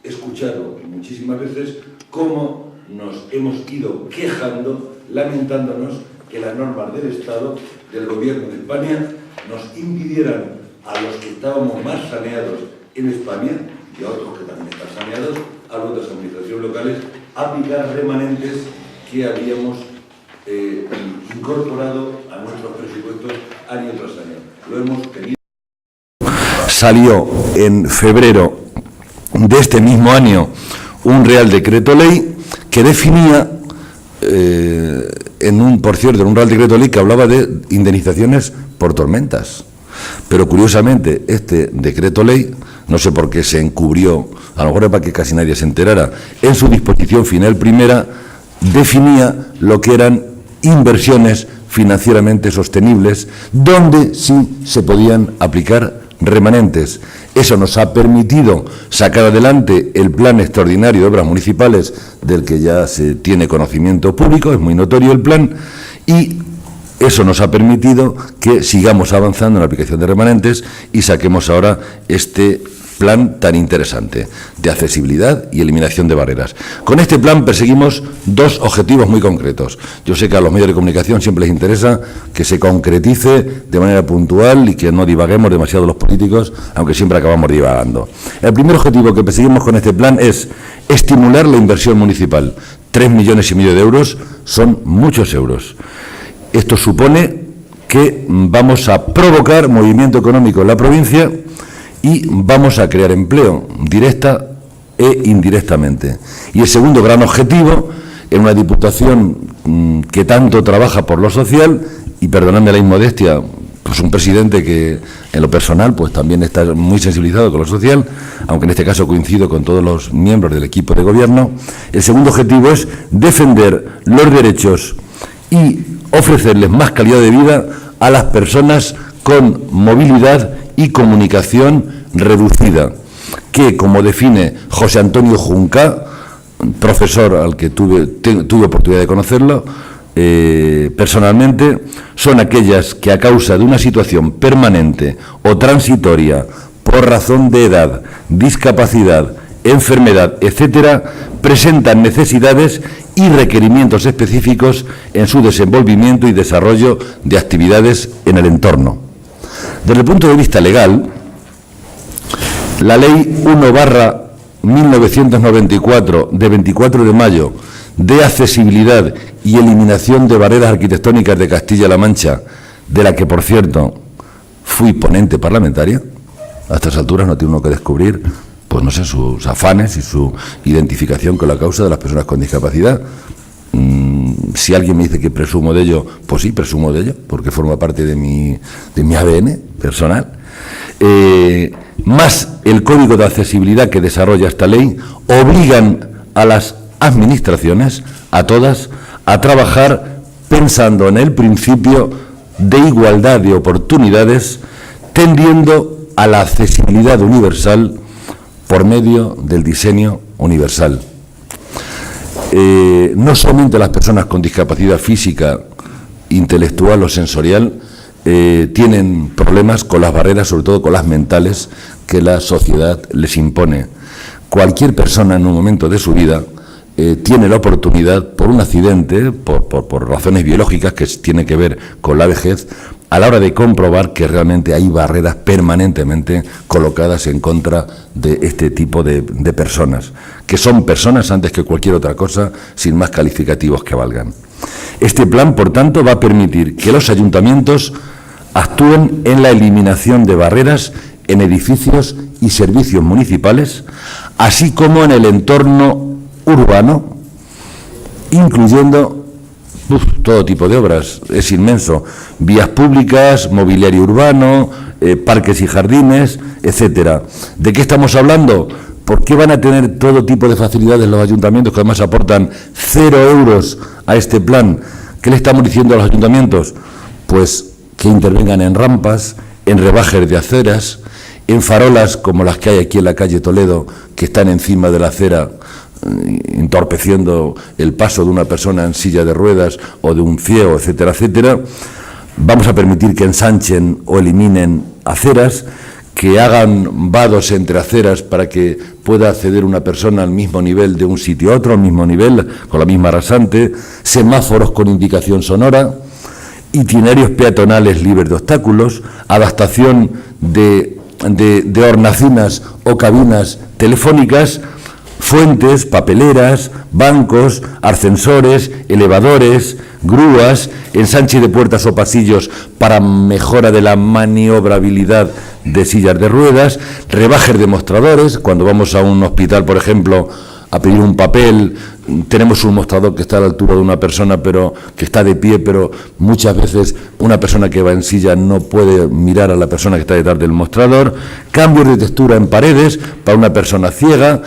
escuchado muchísimas veces cómo nos hemos ido quejando, lamentándonos que las normas del Estado, del Gobierno de España, nos impidieran a los que estábamos más saneados en España, y a otros que también están saneados, a las otras administraciones locales, aplicar remanentes que habíamos incorporado a nuestros presupuestos año tras año. Lo hemos tenido. Salió en febrero de este mismo año un Real Decreto Ley que definía, por cierto, en un Real Decreto Ley que hablaba de indemnizaciones por tormentas. Pero curiosamente, este Decreto Ley, no sé por qué se encubrió, a lo mejor era para que casi nadie se enterara, en su disposición final primera definía lo que eran inversiones financieramente sostenibles, donde sí se podían aplicar remanentes. Eso nos ha permitido sacar adelante el Plan Extraordinario de Obras Municipales, del que ya se tiene conocimiento público, es muy notorio el plan, y eso nos ha permitido que sigamos avanzando en la aplicación de remanentes y saquemos ahora este plan tan interesante de accesibilidad y eliminación de barreras. Con este plan perseguimos dos objetivos muy concretos. Yo sé que a los medios de comunicación siempre les interesa que se concretice de manera puntual y que no divaguemos demasiado los políticos, aunque siempre acabamos divagando. El primer objetivo que perseguimos con este plan es estimular la inversión municipal. 3,5 millones de euros son muchos euros. Esto supone que vamos a provocar movimiento económico en la provincia y vamos a crear empleo, directa e indirectamente. Y el segundo gran objetivo, en una diputación que tanto trabaja por lo social, y perdonadme la inmodestia, pues un presidente que en lo personal pues también está muy sensibilizado con lo social, aunque en este caso coincido con todos los miembros del equipo de gobierno, el segundo objetivo es defender los derechos y ofrecerles más calidad de vida a las personas con movilidad y comunicación reducida, que, como define José Antonio Junca, profesor al que tuve oportunidad de conocerlo personalmente, son aquellas que a causa de una situación permanente o transitoria por razón de edad, discapacidad, enfermedad, etcétera, presentan necesidades y requerimientos específicos en su desenvolvimiento y desarrollo de actividades en el entorno. Desde el punto de vista legal, la Ley 1/1994 de 24 de mayo de accesibilidad y eliminación de barreras arquitectónicas de Castilla-La Mancha, de la que, por cierto, fui ponente parlamentaria, a estas alturas no tiene uno que descubrir, pues no sé, sus afanes y su identificación con la causa de las personas con discapacidad. Si alguien me dice que presumo de ello, pues sí, presumo de ello, porque forma parte de mi ADN personal. Más el Código de Accesibilidad que desarrolla esta ley, obligan a las administraciones, a todas, a trabajar pensando en el principio de igualdad de oportunidades, tendiendo a la accesibilidad universal por medio del diseño universal. No solamente las personas con discapacidad física, intelectual o sensorial tienen problemas con las barreras, sobre todo con las mentales, que la sociedad les impone. Cualquier persona en un momento de su vida tiene la oportunidad, por un accidente, por razones biológicas que tienen que ver con la vejez, a la hora de comprobar que realmente hay barreras permanentemente colocadas en contra de este tipo de personas, que son personas antes que cualquier otra cosa, sin más calificativos que valgan. Este plan, por tanto, va a permitir que los ayuntamientos actúen en la eliminación de barreras en edificios y servicios municipales, así como en el entorno urbano, incluyendo todo tipo de obras, es inmenso, vías públicas, mobiliario urbano, parques y jardines, etcétera. ¿De qué estamos hablando? ¿Por qué van a tener todo tipo de facilidades los ayuntamientos, que además aportan 0 euros a este plan? ¿Qué le estamos diciendo a los ayuntamientos? Pues que intervengan en rampas, en rebajes de aceras, en farolas como las que hay aquí en la calle Toledo, que están encima de la acera, entorpeciendo el paso de una persona en silla de ruedas o de un ciego, etcétera, etcétera. Vamos a permitir que ensanchen o eliminen aceras, que hagan vados entre aceras para que pueda acceder una persona al mismo nivel de un sitio a otro, al mismo nivel, con la misma rasante, semáforos con indicación sonora, itinerarios peatonales libres de obstáculos, adaptación de hornacinas o cabinas telefónicas, fuentes, papeleras, bancos, ascensores, elevadores, grúas, ensanche de puertas o pasillos para mejora de la maniobrabilidad de sillas de ruedas, rebajes de mostradores. Cuando vamos a un hospital, por ejemplo, a pedir un papel, tenemos un mostrador que está a la altura de una persona, pero que está de pie, pero muchas veces una persona que va en silla no puede mirar a la persona que está detrás del mostrador, cambios de textura en paredes para una persona ciega,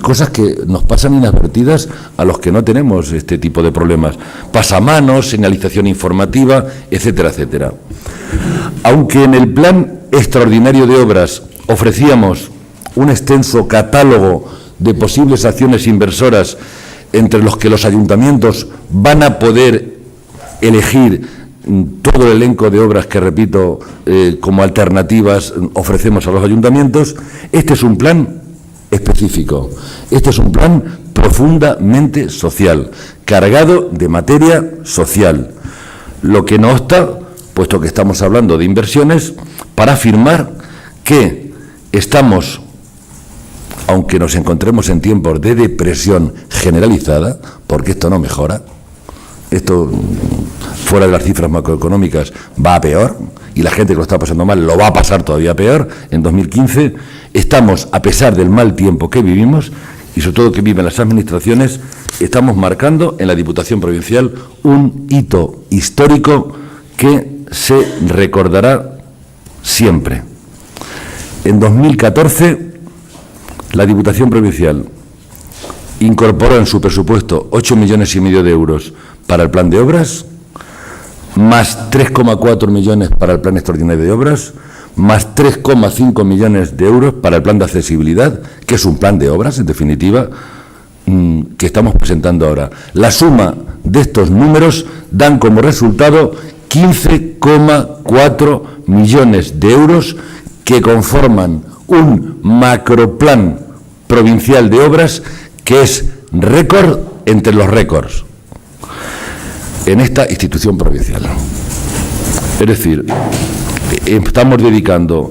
cosas que nos pasan inadvertidas a los que no tenemos este tipo de problemas. Pasamanos, señalización informativa, etcétera, etcétera. Aunque en el plan extraordinario de obras ofrecíamos un extenso catálogo de posibles acciones inversoras entre los que los ayuntamientos van a poder elegir todo el elenco de obras que, repito, como alternativas ofrecemos a los ayuntamientos, este es un plan específico. Este es un plan profundamente social, cargado de materia social. Lo que no obsta, puesto que estamos hablando de inversiones, para afirmar que estamos, aunque nos encontremos en tiempos de depresión generalizada, porque esto no mejora, esto fuera de las cifras macroeconómicas va a peor, y la gente que lo está pasando mal lo va a pasar todavía peor. En 2015 estamos, a pesar del mal tiempo que vivimos, y sobre todo que viven las administraciones, estamos marcando en la Diputación Provincial un hito histórico que se recordará siempre. En 2014, la Diputación Provincial incorporó en su presupuesto 8,5 millones de euros para el plan de obras, más 3,4 millones para el plan extraordinario de obras, más 3,5 millones de euros para el plan de accesibilidad, que es un plan de obras, en definitiva, que estamos presentando ahora. La suma de estos números dan como resultado 15,4 millones de euros que conforman un macroplan provincial de obras que es récord entre los récords en esta institución provincial. Es decir, estamos dedicando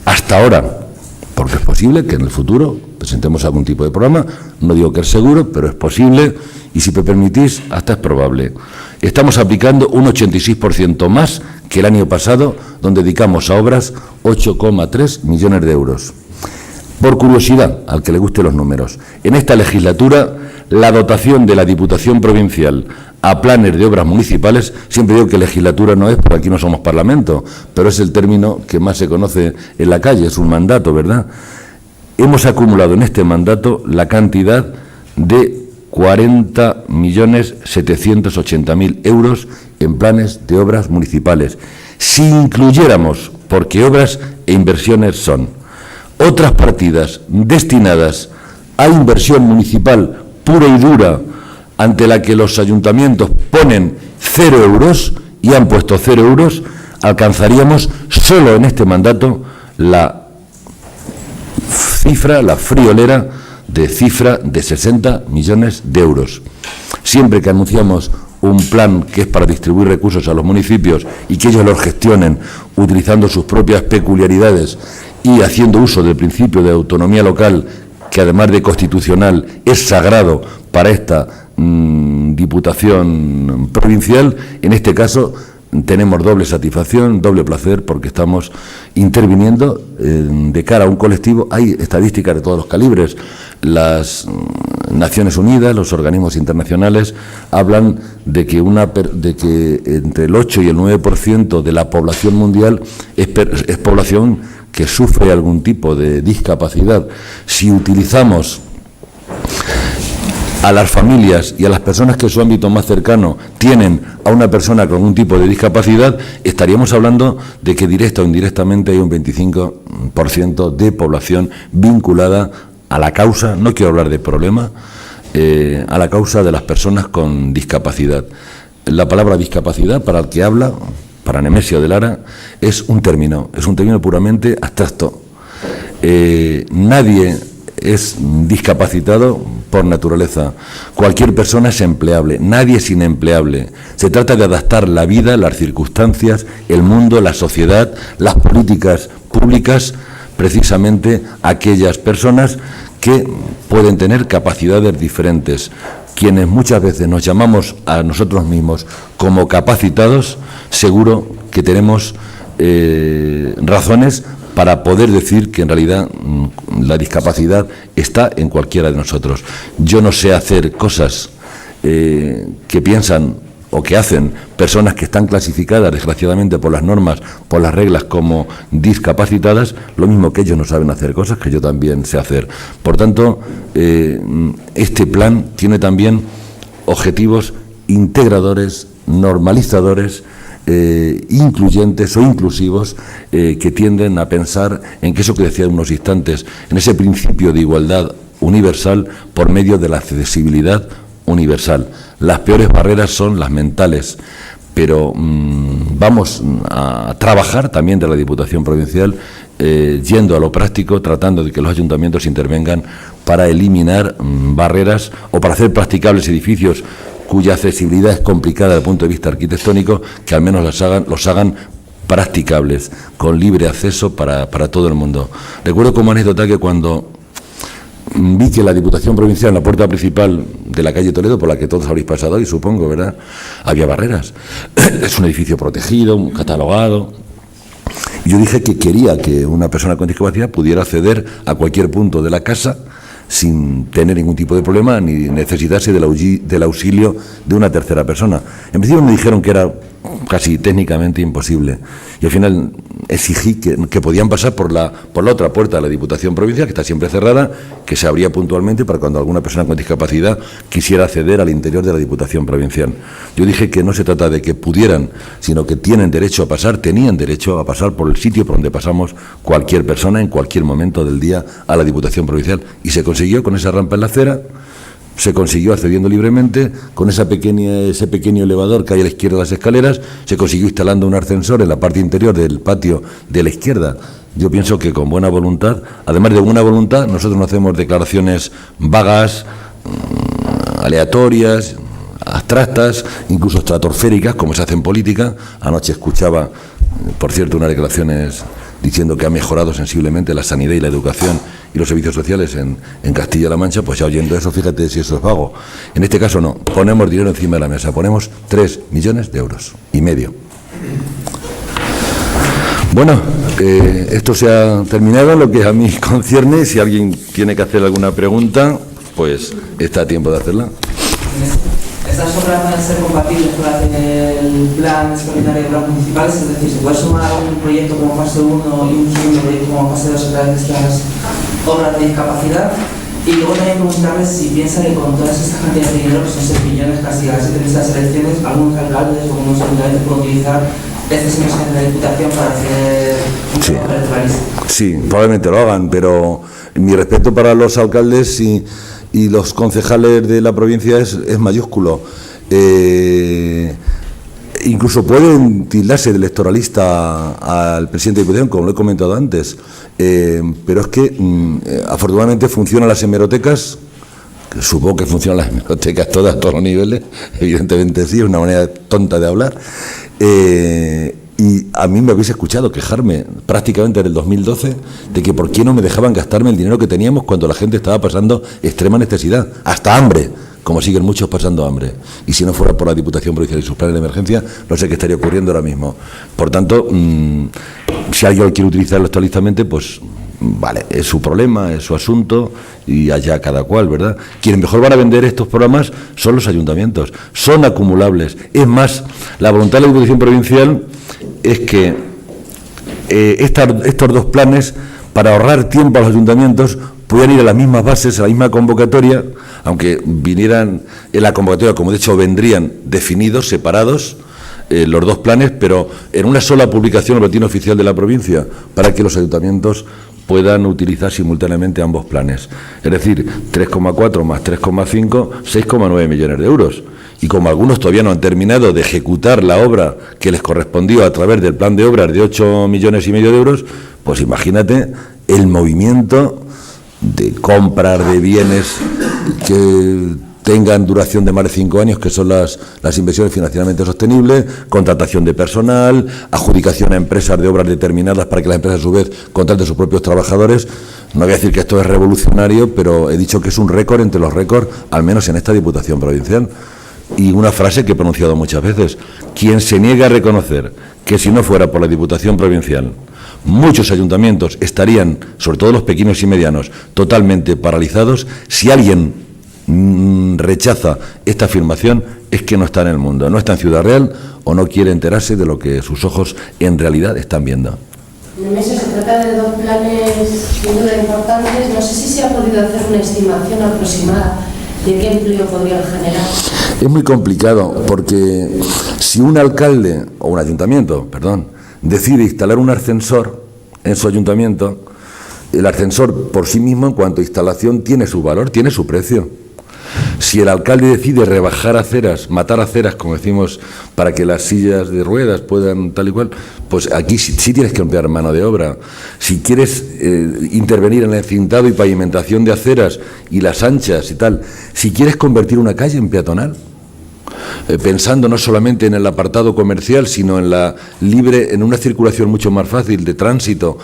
hasta ahora, porque es posible que en el futuro presentemos algún tipo de programa, no digo que es seguro, pero es posible, y si me permitís, hasta es probable. Estamos aplicando un 86% más que el año pasado, donde dedicamos a obras 8,3 millones de euros. Por curiosidad, al que le gusten los números, en esta legislatura, la dotación de la Diputación Provincial a planes de obras municipales, siempre digo que legislatura no es, porque aquí no somos parlamento, pero es el término que más se conoce en la calle, es un mandato, ¿verdad? Hemos acumulado en este mandato la cantidad de 40.780.000 euros en planes de obras municipales. Si incluyéramos, porque obras e inversiones son, otras partidas destinadas a inversión municipal pura y dura, ante la que los ayuntamientos ponen 0 euros y han puesto 0 euros, alcanzaríamos solo en este mandato la cifra, la friolera de cifra de 60 millones de euros. Siempre que anunciamos un plan que es para distribuir recursos a los municipios y que ellos los gestionen utilizando sus propias peculiaridades y haciendo uso del principio de autonomía local, que además de constitucional es sagrado para esta Diputación Provincial, en este caso tenemos doble satisfacción, doble placer, porque estamos interviniendo de cara a un colectivo. Hay estadísticas de todos los calibres. Las Naciones Unidas, los organismos internacionales, hablan de que entre el 8 y el 9% de la población mundial es población que sufre algún tipo de discapacidad. Si utilizamos a las familias y a las personas que en su ámbito más cercano tienen a una persona con un tipo de discapacidad, estaríamos hablando de que directa o indirectamente hay un 25% de población vinculada a la causa, no quiero hablar de problema, a la causa de las personas con discapacidad. La palabra discapacidad, para el que habla, para Nemesio de Lara, es un término puramente abstracto. Nadie es discapacitado por naturaleza. Cualquier persona es empleable, nadie es inempleable. Se trata de adaptar la vida, las circunstancias, el mundo, la sociedad, las políticas públicas, precisamente a aquellas personas que pueden tener capacidades diferentes. Quienes muchas veces nos llamamos a nosotros mismos como capacitados, seguro que tenemos razones para poder decir que en realidad la discapacidad está en cualquiera de nosotros. Yo no sé hacer cosas que piensan o que hacen personas que están clasificadas, desgraciadamente, por las normas, por las reglas, como discapacitadas, lo mismo que ellos no saben hacer cosas que yo también sé hacer. Por tanto, este plan tiene también objetivos integradores, normalizadores, incluyentes o inclusivos, que tienden a pensar en que eso que decía unos instantes, en ese principio de igualdad universal por medio de la accesibilidad universal. Las peores barreras son las mentales, pero vamos a trabajar también de la Diputación Provincial, yendo a lo práctico, tratando de que los ayuntamientos intervengan para eliminar barreras o para hacer practicables edificios cuya accesibilidad es complicada desde el punto de vista arquitectónico, que al menos los hagan practicables, con libre acceso para todo el mundo. Recuerdo como anécdota que cuando vi que la Diputación Provincial, en la puerta principal de la calle Toledo, por la que todos habréis pasado hoy, supongo, ¿verdad?, había barreras. Es un edificio protegido, catalogado. Yo dije que quería que una persona con discapacidad pudiera acceder a cualquier punto de la casa sin tener ningún tipo de problema ni necesitarse del auxilio de una tercera persona. En principio me dijeron que era casi técnicamente imposible y al final exigí que podían pasar por la otra puerta de la Diputación Provincial, que está siempre cerrada, que se abría puntualmente para cuando alguna persona con discapacidad quisiera acceder al interior de la Diputación Provincial. Yo dije que no se trata de que pudieran, sino que tenían derecho a pasar por el sitio por donde pasamos cualquier persona en cualquier momento del día a la Diputación Provincial, y se consiguió con esa rampa en la acera. Se consiguió accediendo libremente, con ese pequeño elevador que hay a la izquierda de las escaleras, se consiguió instalando un ascensor en la parte interior del patio de la izquierda. Yo pienso que con buena voluntad, además de buena voluntad, nosotros no hacemos declaraciones vagas, aleatorias, abstractas, incluso estratosféricas, como se hace en política. Anoche escuchaba, por cierto, unas declaraciones diciendo que ha mejorado sensiblemente la sanidad y la educación y los servicios sociales en Castilla-La Mancha. Pues ya oyendo eso, fíjate si eso es vago. En este caso no, ponemos dinero encima de la mesa, ponemos 3,5 millones de euros. Bueno, esto se ha terminado, lo que a mí concierne. Si alguien tiene que hacer alguna pregunta, pues está a tiempo de hacerla. ¿Estas obras van a ser compatibles con las del plan extraordinario de obras municipales? Es decir, ¿se puede sumar un proyecto como fase 1 y un segundo proyecto como fase 2 a través de estas obras de discapacidad? Y luego también preguntarles si piensa que con todas estas cantidades de dinero, que son 6 millones casi a 7 meses de las elecciones, algunos alcaldes o algunos ayuntamientos pueden utilizar estas inversiones de la Diputación para hacer un trabajo electoralista. Sí, probablemente lo hagan, pero mi respeto para los alcaldes y los concejales de la provincia es mayúsculo. Incluso pueden tildarse de electoralista al presidente de Diputación, como lo he comentado antes, pero es que afortunadamente funcionan las hemerotecas. Supongo que funcionan las hemerotecas todas, a todos los niveles, evidentemente sí, es una manera tonta de hablar. Y a mí me habéis escuchado quejarme prácticamente en el 2012 de que por qué no me dejaban gastarme el dinero que teníamos cuando la gente estaba pasando extrema necesidad, hasta hambre, como siguen muchos pasando hambre. Y si no fuera por la Diputación Provincial y sus planes de emergencia, no sé qué estaría ocurriendo ahora mismo. Por tanto, si alguien quiere utilizarlo actualistamente, pues vale, es su problema, es su asunto, y allá cada cual, ¿verdad? Quienes mejor van a vender estos programas son los ayuntamientos, son acumulables. Es más, la voluntad de la Diputación Provincial es que estos dos planes, para ahorrar tiempo a los ayuntamientos, puedan ir a las mismas bases, a la misma convocatoria, aunque vinieran en la convocatoria, como de hecho vendrían definidos, separados, los dos planes, pero en una sola publicación en el Boletín Oficial de la provincia, para que los ayuntamientos puedan utilizar simultáneamente ambos planes. Es decir, 3,4 más 3,5, 6,9 millones de euros. y como algunos todavía no han terminado de ejecutar la obra que les correspondió a través del plan de obras de 8,5 millones de euros, pues imagínate el movimiento de compras de bienes que tengan duración de más de 5 años, que son las inversiones financieramente sostenibles, contratación de personal, adjudicación a empresas de obras determinadas para que las empresas a su vez contraten a sus propios trabajadores. No voy a decir que esto es revolucionario, pero he dicho que es un récord entre los récords, al menos en esta Diputación Provincial. Y una frase que he pronunciado muchas veces: quien se niega a reconocer que si no fuera por la Diputación Provincial muchos ayuntamientos estarían, sobre todo los pequeños y medianos, totalmente paralizados, si alguien rechaza esta afirmación es que no está en el mundo, no está en Ciudad Real o no quiere enterarse de lo que sus ojos en realidad están viendo. Nemesio, se trata de 2 planes sin duda importantes. No sé si se ha podido hacer una estimación aproximada de qué empleo podrían generar. Es muy complicado porque si un alcalde o un ayuntamiento, decide instalar un ascensor en su ayuntamiento, el ascensor por sí mismo en cuanto a instalación tiene su valor, tiene su precio. Si el alcalde decide rebajar aceras, matar aceras, como decimos, para que las sillas de ruedas puedan tal y cual, pues aquí sí tienes que emplear mano de obra. Si quieres intervenir en el encintado y pavimentación de aceras y las anchas y tal, si quieres convertir una calle en peatonal, pensando no solamente en el apartado comercial, sino en la libre, en una circulación mucho más fácil de tránsito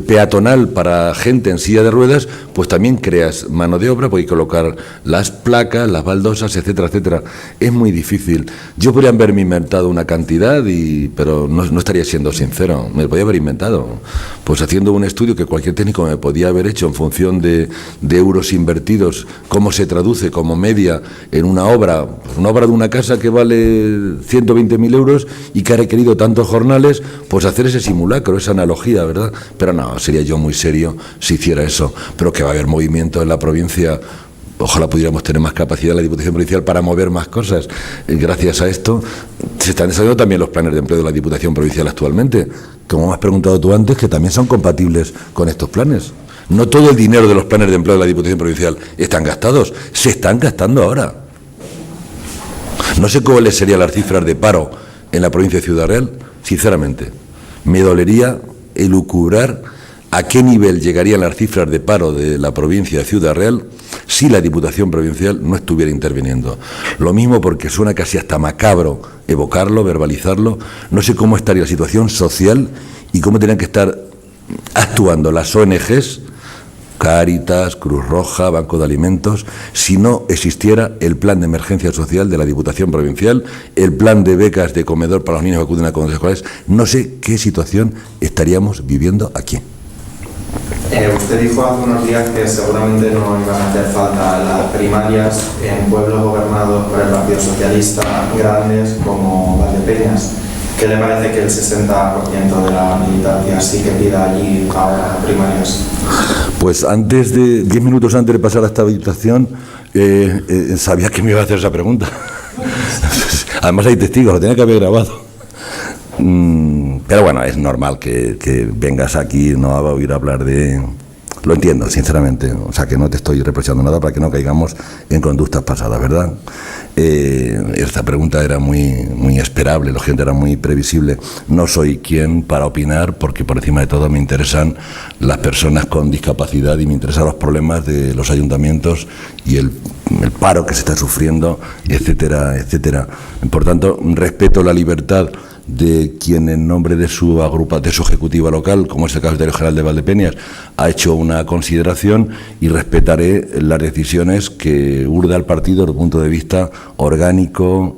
peatonal para gente en silla de ruedas, pues también creas mano de obra, porque hay que colocar las placas, las baldosas, etcétera, etcétera. Es muy difícil. Yo podría haberme inventado una cantidad, pero no estaría siendo sincero. Me podía haber inventado, pues haciendo un estudio que cualquier técnico me podía haber hecho en función de euros invertidos, cómo se traduce como media en una obra de una casa que vale 120.000 euros y que ha requerido tantos jornales, pues hacer ese simulacro, esa analogía, ¿verdad? Pero no, sería yo muy serio si hiciera eso. Pero que va a haber movimiento en la provincia. Ojalá pudiéramos tener más capacidad en la Diputación Provincial para mover más cosas. Gracias a esto se están desarrollando también los planes de empleo de la Diputación Provincial actualmente, como me has preguntado tú antes, que también son compatibles con estos planes. No todo el dinero de los planes de empleo de la Diputación Provincial están gastados, se están gastando ahora. No sé cuáles serían las cifras de paro en la provincia de Ciudad Real, sinceramente. Me dolería elucubrar a qué nivel llegarían las cifras de paro de la provincia de Ciudad Real si la Diputación Provincial no estuviera interviniendo. Lo mismo porque suena casi hasta macabro evocarlo, verbalizarlo. No sé cómo estaría la situación social y cómo tendrían que estar actuando las ONGs, Cáritas, Cruz Roja, Banco de Alimentos, si no existiera el plan de emergencia social de la Diputación Provincial, el plan de becas de comedor para los niños que acuden a comedores escolares. No sé qué situación estaríamos viviendo aquí. Usted dijo hace unos días que seguramente no iban a hacer falta las primarias en pueblos gobernados por el Partido Socialista, grandes como Valdepeñas. ¿Qué le parece que el 60% de la militancia sí que pida allí ahora primarias? Pues 10 minutos antes de pasar a esta habitación, sabía que me iba a hacer esa pregunta. Además hay testigos, lo tenía que haber grabado. Pero bueno, es normal que vengas aquí, no a oír hablar de... Lo entiendo, sinceramente, o sea que no te estoy reprochando nada para que no caigamos en conductas pasadas, ¿verdad? Esta pregunta era muy esperable, la gente era muy previsible. No soy quien para opinar, porque por encima de todo me interesan las personas con discapacidad y me interesan los problemas de los ayuntamientos y el paro que se está sufriendo, etcétera, etcétera. Por tanto, respeto la libertad de quien en nombre de su ejecutiva local, como es el caso del secretario general de Valdepeñas, ha hecho una consideración y respetaré las decisiones que urda el partido desde un punto de vista orgánico,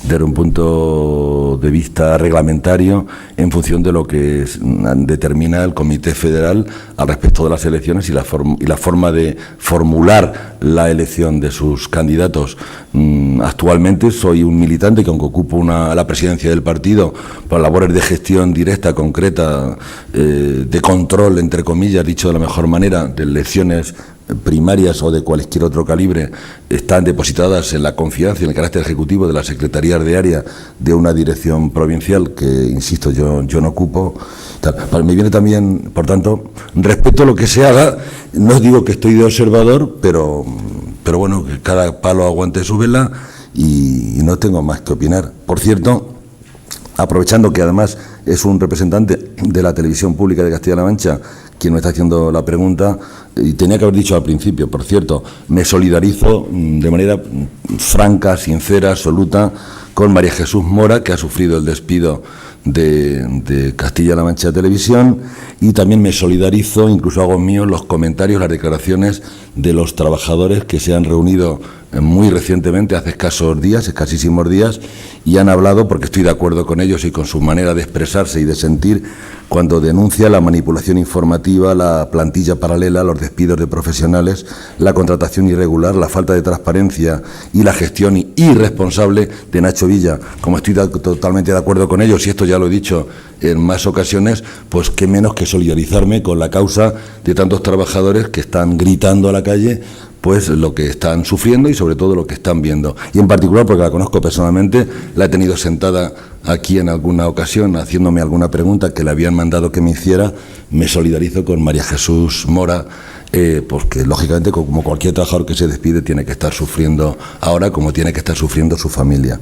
desde un punto de vista reglamentario, en función de lo que determina el Comité Federal al respecto de las elecciones y la forma de formular la elección de sus candidatos. Actualmente soy un militante que, aunque ocupo la presidencia del partido por labores de gestión directa, concreta, de control, entre comillas, dicho de la mejor manera, de elecciones primarias o de cualquier otro calibre, están depositadas en la confianza y en el carácter ejecutivo de las secretarías de área de una dirección provincial que, insisto, yo no ocupo. Me viene también, por tanto, respeto lo que se haga. No digo que estoy de observador, pero bueno, que cada palo aguante su vela y no tengo más que opinar. Por cierto, aprovechando que además es un representante de la televisión pública de Castilla-La Mancha quien me está haciendo la pregunta, y tenía que haber dicho al principio, por cierto, me solidarizo de manera franca, sincera, absoluta, con María Jesús Mora, que ha sufrido el despido de Castilla-La Mancha Televisión, y también me solidarizo, incluso hago míos los comentarios, las declaraciones de los trabajadores que se han reunido muy recientemente, hace escasísimos días, y han hablado, porque estoy de acuerdo con ellos y con su manera de expresarse y de sentir, cuando denuncia la manipulación informativa, la plantilla paralela, los despidos de profesionales, la contratación irregular, la falta de transparencia y la gestión irresponsable de Nacho Villa. Como estoy totalmente de acuerdo con ellos, y esto ya lo he dicho en más ocasiones, pues qué menos que solidarizarme con la causa de tantos trabajadores que están gritando a la calle pues lo que están sufriendo y sobre todo lo que están viendo. Y en particular, porque la conozco personalmente, la he tenido sentada aquí en alguna ocasión haciéndome alguna pregunta que le habían mandado que me hiciera, me solidarizo con María Jesús Mora, porque lógicamente como cualquier trabajador que se despide tiene que estar sufriendo ahora como tiene que estar sufriendo su familia.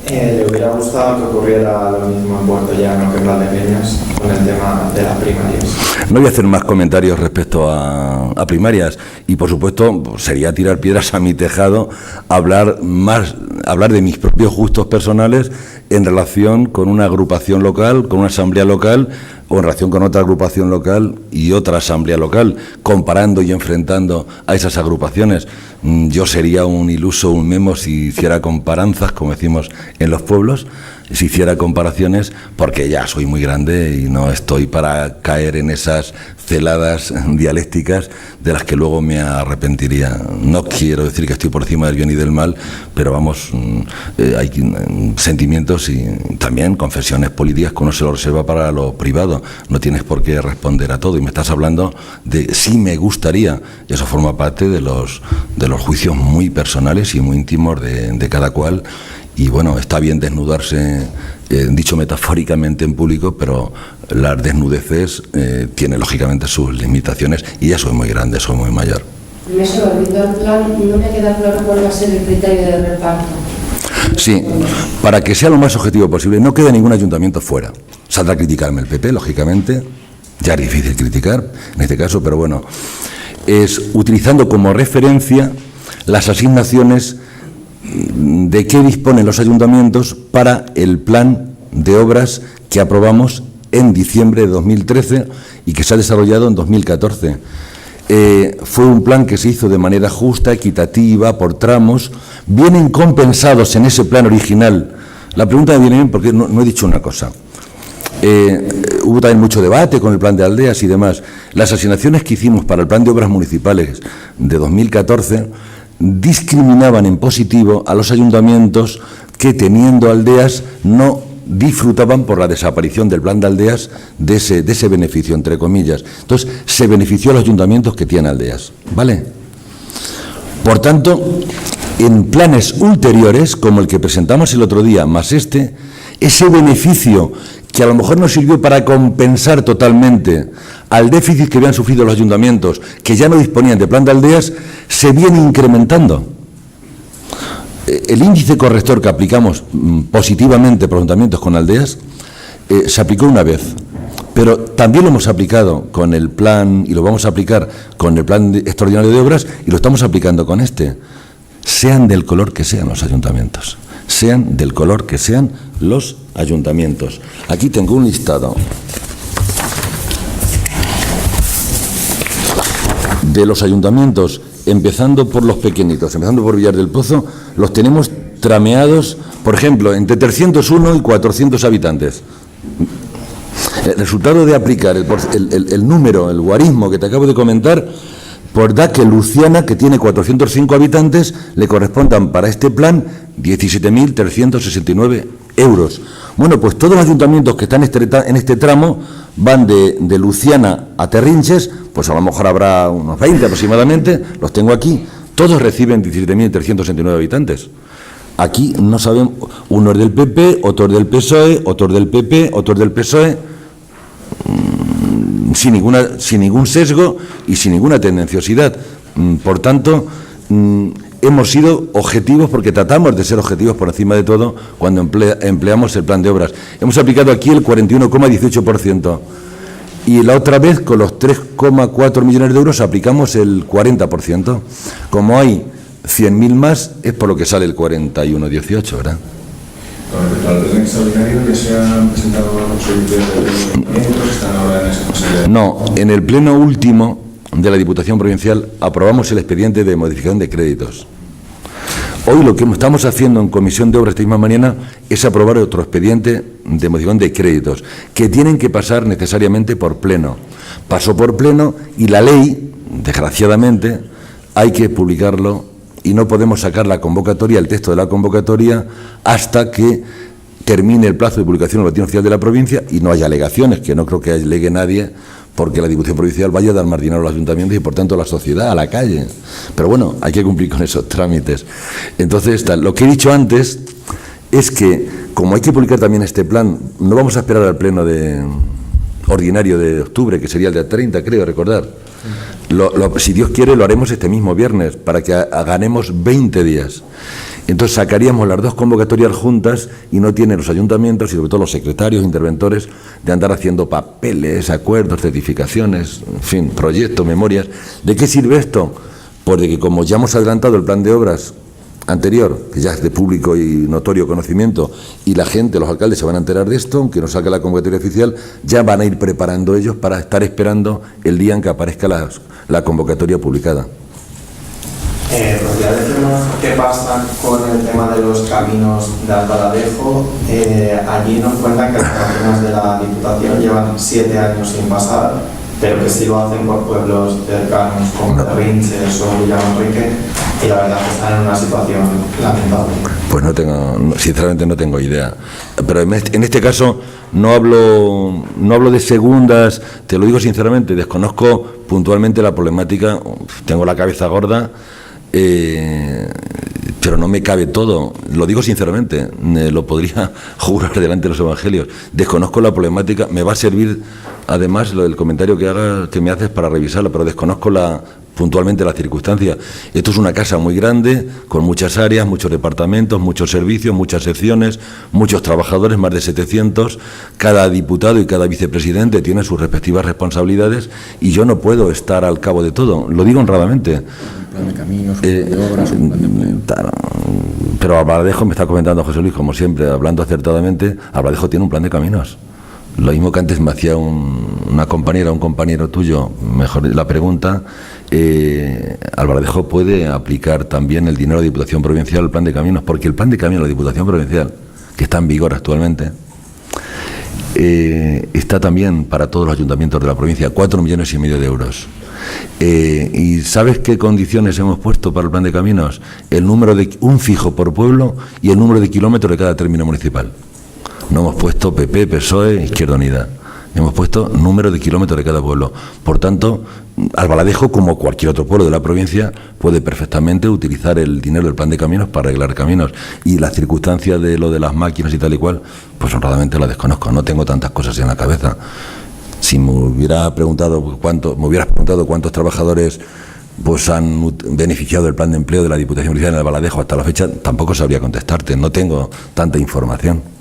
¿Le hubiera gustado que ocurriera lo mismo en Puerto Llano que en Valdepeñas con el tema de las primarias? No voy a hacer más comentarios respecto a primarias y, por supuesto, sería tirar piedras a mi tejado hablar de mis propios gustos personales en relación con una agrupación local, con una asamblea local o en relación con otra agrupación local y otra asamblea local, comparando y enfrentando a esas agrupaciones. Yo sería un iluso, un memo, si hiciera comparanzas, como decimos en los pueblos, si hiciera comparaciones, porque ya soy muy grande y no estoy para caer en esas celadas dialécticas de las que luego me arrepentiría. No quiero decir que estoy por encima del bien y del mal, pero vamos, hay sentimientos y también confesiones políticas que uno se lo reserva para lo privado. No tienes por qué responder a todo. Y me estás hablando de sí me gustaría. Eso forma parte de los juicios muy personales y muy íntimos de cada cual. Y bueno, está bien desnudarse, dicho metafóricamente en público, pero las desnudeces tienen lógicamente sus limitaciones y ya soy muy grande, soy muy mayor. Volviendo al plan, no me queda claro cuál va a ser el criterio de reparto. Sí, para que sea lo más objetivo posible, no quede ningún ayuntamiento fuera. Saldrá a criticarme el PP, lógicamente, ya es difícil criticar en este caso, pero bueno, es utilizando como referencia las asignaciones de qué disponen los ayuntamientos para el plan de obras que aprobamos en diciembre de 2013 y que se ha desarrollado en 2014. Fue un plan que se hizo de manera justa, equitativa, por tramos. Vienen compensados en ese plan original. La pregunta me viene bien porque no he dicho una cosa. Hubo también mucho debate con el plan de aldeas y demás. Las asignaciones que hicimos para el plan de obras municipales de 2014 discriminaban en positivo a los ayuntamientos que, teniendo aldeas, no disfrutaban por la desaparición del plan de aldeas de ese beneficio, entre comillas. Entonces, se benefició a los ayuntamientos que tienen aldeas, ¿vale? Por tanto, en planes ulteriores, como el que presentamos el otro día, más ese beneficio que a lo mejor no sirvió para compensar totalmente al déficit que habían sufrido los ayuntamientos, que ya no disponían de plan de aldeas, se viene incrementando. El índice corrector que aplicamos positivamente por ayuntamientos con aldeas se aplicó una vez, pero también lo hemos aplicado con el plan, y lo vamos a aplicar con el plan extraordinario de obras, y lo estamos aplicando con este. Sean del color que sean los ayuntamientos, sean del color que sean los ayuntamientos. Aquí tengo un listado de los ayuntamientos, empezando por los pequeñitos, empezando por Villar del Pozo, los tenemos trameados, por ejemplo, entre 301 y 400 habitantes. El resultado de aplicar el número, el guarismo que te acabo de comentar, da que Luciana, que tiene 405 habitantes, le correspondan para este plan 17.369 euros. Bueno, pues todos los ayuntamientos que están en este tramo van de Luciana a Terrinches, pues a lo mejor habrá unos 20 aproximadamente, los tengo aquí, todos reciben 17.369 habitantes. Aquí no saben, uno es del PP, otro es del PSOE, otro es del PP, otro es del PSOE, sin ningún sesgo y sin ninguna tendenciosidad. Por tanto, hemos sido objetivos porque tratamos de ser objetivos por encima de todo cuando empleamos el plan de obras. Hemos aplicado aquí el 41,18%. Y la otra vez, con los 3,4 millones de euros, aplicamos el 40%. Como hay 100.000 más, es por lo que sale el 41,18, ¿verdad? Con respecto al plan extraordinario, ¿ya se han presentado los solicitudes de ayuntamientos? ¿Están ahora en esa fase? No, en el pleno último de la Diputación Provincial aprobamos el expediente de modificación de créditos. Hoy lo que estamos haciendo en Comisión de Obras esta misma mañana es aprobar otro expediente de modificación de créditos que tienen que pasar necesariamente por pleno. Pasó por pleno y la ley, desgraciadamente, hay que publicarlo y no podemos sacar la convocatoria, el texto de la convocatoria, hasta que termine el plazo de publicación en el Boletín Oficial de la provincia y no haya alegaciones, que no creo que alegue nadie, porque la Diputación Provincial vaya a dar más dinero a los ayuntamientos y, por tanto, a la sociedad, a la calle. Pero bueno, hay que cumplir con esos trámites. Entonces, lo que he dicho antes es que, como hay que publicar también este plan, no vamos a esperar al pleno ordinario de octubre, que sería el día 30, creo recordar. Si Dios quiere, lo haremos este mismo viernes, para que ganemos 20 días. Entonces sacaríamos las dos convocatorias juntas y no tienen los ayuntamientos y sobre todo los secretarios, interventores, de andar haciendo papeles, acuerdos, certificaciones, en fin, proyectos, memorias. ¿De qué sirve esto? Pues de que, como ya hemos adelantado el plan de obras anterior, que ya es de público y notorio conocimiento, y la gente, los alcaldes se van a enterar de esto, aunque no salga la convocatoria oficial, ya van a ir preparando ellos para estar esperando el día en que aparezca la convocatoria publicada. ¿Podría decirnos qué pasa con el tema de los caminos de Albaladejo? Allí nos cuentan que los caminos de la Diputación llevan 7 años sin pasar, pero que sí lo hacen por pueblos cercanos como Rinches o Villamanrique, y la verdad es que están en una situación lamentable. Pues sinceramente no tengo idea. Pero en este caso no hablo de segundas, te lo digo sinceramente, desconozco puntualmente la problemática, tengo la cabeza gorda, pero no me cabe todo, lo digo sinceramente, lo podría jurar delante de los evangelios. Desconozco la problemática, me va a servir además el comentario que me haces para revisarla, pero desconozco puntualmente las circunstancias. Esto es una casa muy grande, con muchas áreas, muchos departamentos, muchos servicios, muchas secciones, muchos trabajadores, más de 700. Cada diputado y cada vicepresidente tiene sus respectivas responsabilidades y yo no puedo estar al cabo de todo. Lo digo honradamente. Plan de caminos, plan de obras, plan de empleo. Pero Albaladejo, me está comentando José Luis, como siempre, hablando acertadamente, Albaladejo tiene un plan de caminos. Lo mismo que antes me hacía una compañera, un compañero tuyo, mejor la pregunta, Albaladejo puede aplicar también el dinero de Diputación Provincial al plan de caminos, porque el plan de caminos de la Diputación Provincial, que está en vigor actualmente, está también para todos los ayuntamientos de la provincia, 4,5 millones de euros. ¿Y sabes qué condiciones hemos puesto para el plan de caminos? Un fijo por pueblo y el número de kilómetros de cada término municipal. No hemos puesto PP, PSOE, Izquierda Unida. Hemos puesto número de kilómetros de cada pueblo. Por tanto, Albaladejo, como cualquier otro pueblo de la provincia, puede perfectamente utilizar el dinero del plan de caminos para arreglar caminos. Y las circunstancias de lo de las máquinas y tal y cual, pues honradamente las desconozco. No tengo tantas cosas en la cabeza. Si me hubieras preguntado cuántos trabajadores pues han beneficiado del plan de empleo de la Diputación Provincial en Albaladejo hasta la fecha, tampoco sabría contestarte. No tengo tanta información.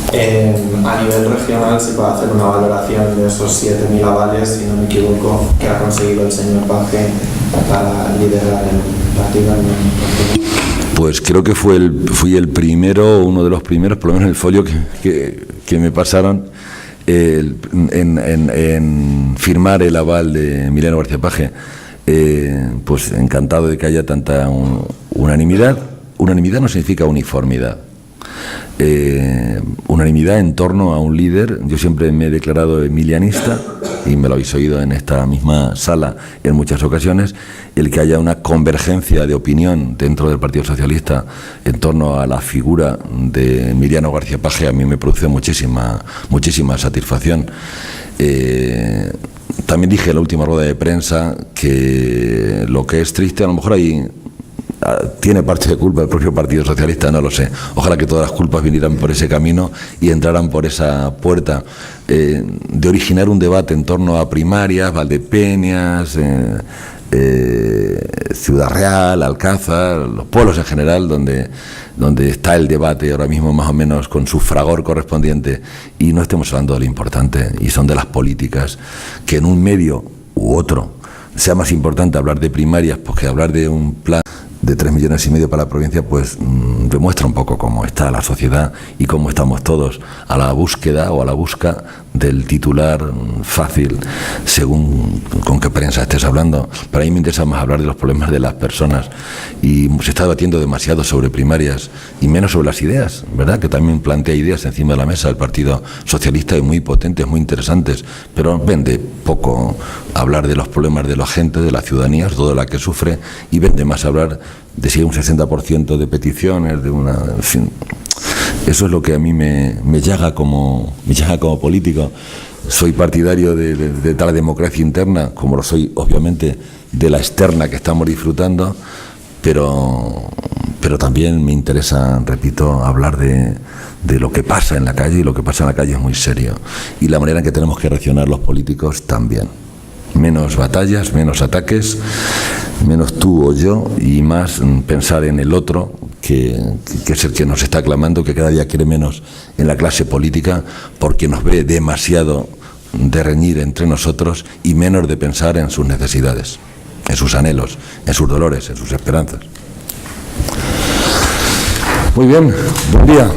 A nivel regional se puede hacer una valoración de esos 7.000 avales, si no me equivoco, que ha conseguido el señor Paje para liderar el partido. Pues creo que fui el primero, uno de los primeros, por lo menos en el folio que me pasaron, en firmar el aval de Emiliano García Paje. Pues encantado de que haya tanta unanimidad. Unanimidad no significa uniformidad. Unanimidad en torno a un líder. Yo siempre me he declarado emilianista y me lo habéis oído en esta misma sala en muchas ocasiones. El que haya una convergencia de opinión dentro del Partido Socialista en torno a la figura de Emiliano García Paje a mí me produce muchísima satisfacción. También dije en la última rueda de prensa que lo que es triste, a lo mejor ahí tiene parte de culpa el propio Partido Socialista, no lo sé. Ojalá que todas las culpas vinieran por ese camino y entraran por esa puerta, de originar un debate en torno a primarias, Valdepeñas, Ciudad Real, Alcázar, los pueblos en general, donde está el debate ahora mismo más o menos con su fragor correspondiente, y no estemos hablando de lo importante, y son de las políticas, que en un medio u otro sea más importante hablar de primarias, pues que hablar de un plan de 3,5 millones para la provincia, pues demuestra un poco cómo está la sociedad y cómo estamos todos a la búsqueda o a la busca del titular fácil, según con qué prensa estés hablando. Para mí me interesa más hablar de los problemas de las personas, y se está debatiendo demasiado sobre primarias y menos sobre las ideas, ¿verdad? Que también plantea ideas encima de la mesa del Partido Socialista, y muy potentes, muy interesantes, pero vende poco hablar de los problemas de la gente, de la ciudadanía, toda la que sufre, y vende más hablar de si hay un 60% de peticiones, de una... En fin, eso es lo que a mí me llaga como político. Soy partidario de tal democracia interna, como lo soy, obviamente, de la externa que estamos disfrutando, pero también me interesa, repito, hablar de lo que pasa en la calle, y lo que pasa en la calle es muy serio. Y la manera en que tenemos que reaccionar los políticos también. Menos batallas, menos ataques, menos tú o yo, y más pensar en el otro, que es el que nos está aclamando, que cada día quiere menos en la clase política, porque nos ve demasiado de reñir entre nosotros, y menos de pensar en sus necesidades, en sus anhelos, en sus dolores, en sus esperanzas. Muy bien, buen día.